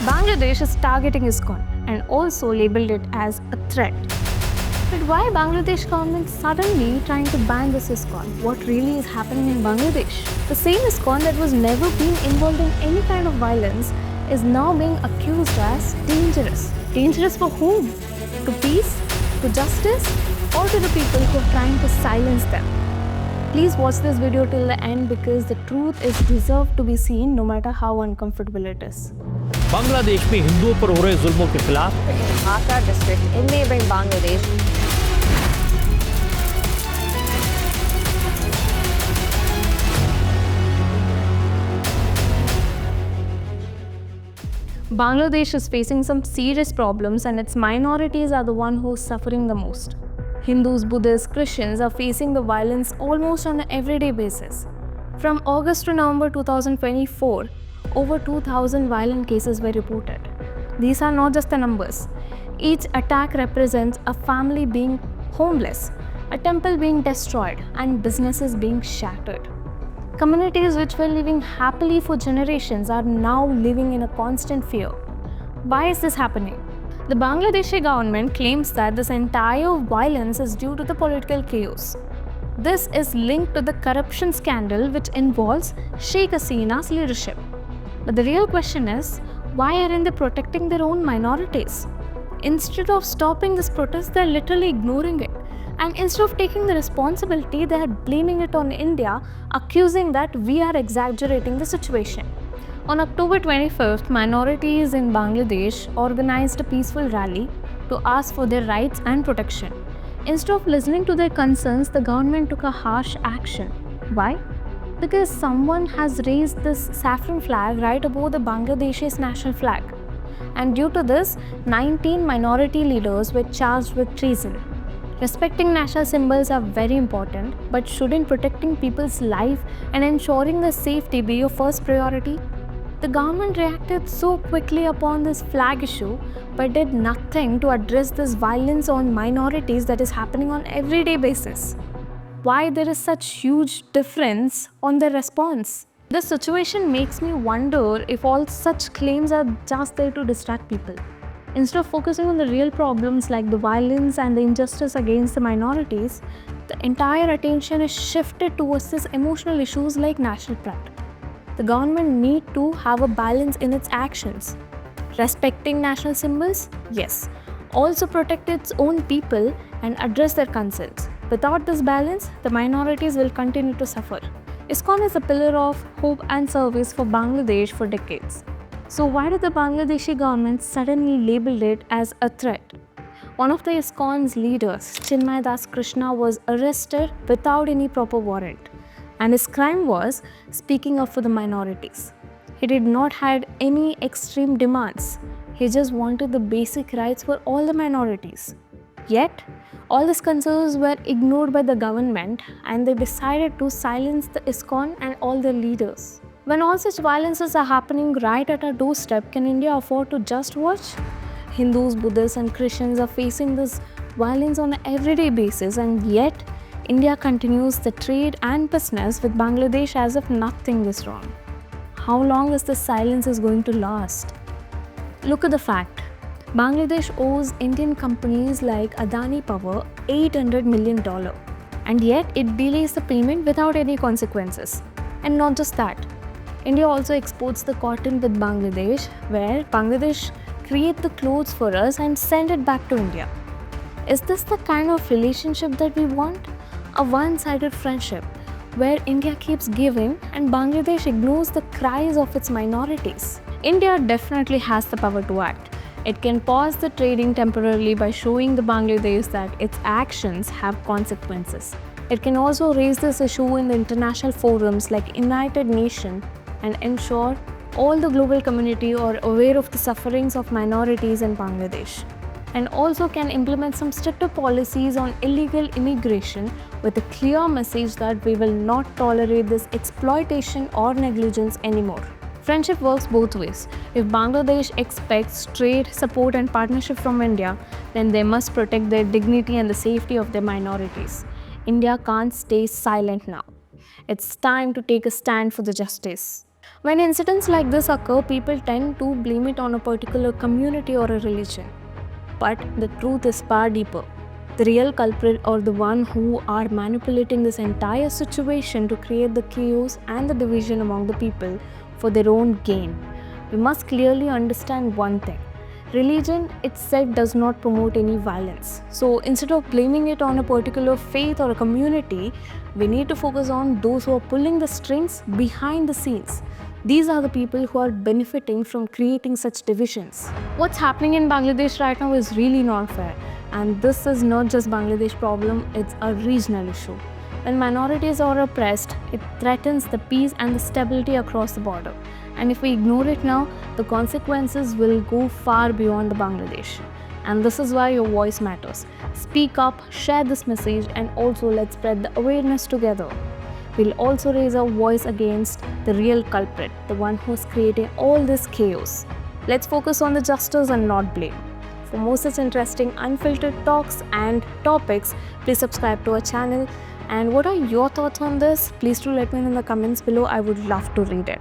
Bangladesh is targeting ISKCON and also labeled it as a threat. But why Bangladesh government suddenly trying to ban this ISKCON? What really is happening in Bangladesh? The same ISKCON that was never been involved in any kind of violence is now being accused as dangerous. Dangerous for whom? To peace? To justice? Or to the people who are trying to silence them? Please watch this video till the end because the truth is deserved to be seen no matter how uncomfortable it is. Bangladesh में हिंदुओं पर हो रहे जुल्मों के खिलाफ Dhaka district in neighboring Bangladesh. Bangladesh is facing some serious problems and its minorities are the one who's suffering the most. Hindus, Buddhists, Christians are facing the violence almost on an everyday basis. From August to November 2024, over 2,000 violent cases were reported. These are not just the numbers. Each attack represents a family being homeless, a temple being destroyed, and businesses being shattered. Communities which were living happily for generations are now living in a constant fear. Why is this happening? The Bangladeshi government claims that this entire violence is due to the political chaos. This is linked to the corruption scandal which involves Sheikh Hasina's leadership. But the real question is, why aren't they protecting their own minorities? Instead of stopping this protest, they're literally ignoring it. And instead of taking the responsibility, they are blaming it on India, accusing that we are exaggerating the situation. On October 25th, minorities in Bangladesh organized a peaceful rally to ask for their rights and protection. Instead of listening to their concerns, the government took a harsh action. Why? Because someone has raised this saffron flag right above the Bangladesh's national flag. And due to this, 19 minority leaders were charged with treason. Respecting national symbols are very important, but shouldn't protecting people's life and ensuring their safety be your first priority? The government reacted so quickly upon this flag issue, but did nothing to address this violence on minorities that is happening on everyday basis. Why there is such huge difference on the response? This situation makes me wonder if all such claims are just there to distract people. Instead of focusing on the real problems like the violence and the injustice against the minorities, the entire attention is shifted towards these emotional issues like national pride. The government need to have a balance in its actions. Respecting national symbols? Yes. Also protect its own people and address their concerns. Without this balance, the minorities will continue to suffer. ISKCON is a pillar of hope and service for Bangladesh for decades. So why did the Bangladeshi government suddenly label it as a threat? One of the ISKCON's leaders, Chinmoy Krishna, was arrested without any proper warrant. And his crime was speaking up for the minorities. He did not have any extreme demands. He just wanted the basic rights for all the minorities. Yet, all these concerns were ignored by the government and they decided to silence the ISKCON and all their leaders. When all such violences are happening right at our doorstep, can India afford to just watch? Hindus, Buddhists and Christians are facing this violence on an everyday basis, and yet India continues the trade and business with Bangladesh as if nothing is wrong. How long is this silence going to last? Look at the fact. Bangladesh owes Indian companies like Adani Power $800 million, and yet it delays the payment without any consequences. And not just that, India also exports the cotton with Bangladesh, where Bangladesh create the clothes for us and send it back to India. Is this the kind of relationship that we want? A one-sided friendship, where India keeps giving and Bangladesh ignores the cries of its minorities. India definitely has the power to act. It can pause the trading temporarily by showing the Bangladesh that its actions have consequences. It can also raise this issue in the international forums like United Nations and ensure all the global community are aware of the sufferings of minorities in Bangladesh. And also can implement some stricter policies on illegal immigration with a clear message that we will not tolerate this exploitation or negligence anymore. Friendship works both ways. If Bangladesh expects trade, support and partnership from India, then they must protect their dignity and the safety of their minorities. India can't stay silent now. It's time to take a stand for the justice. When incidents like this occur, people tend to blame it on a particular community or a religion. But the truth is far deeper. The real culprit, or the one who are manipulating this entire situation to create the chaos and the division among the people for their own gain. We must clearly understand one thing. Religion itself does not promote any violence. So instead of blaming it on a particular faith or a community, we need to focus on those who are pulling the strings behind the scenes. These are the people who are benefiting from creating such divisions. What's happening in Bangladesh right now is really not fair. And this is not just Bangladesh problem, it's a regional issue. When minorities are oppressed, it threatens the peace and the stability across the border. And if we ignore it now, the consequences will go far beyond the Bangladesh. And this is why your voice matters. Speak up, share this message, and also let's spread the awareness together. We'll also raise our voice against the real culprit, the one who's creating all this chaos. Let's focus on the justice and not blame. For more such interesting unfiltered talks and topics, please subscribe to our channel. And what are your thoughts on this? Please do let me know in the comments below. I would love to read it.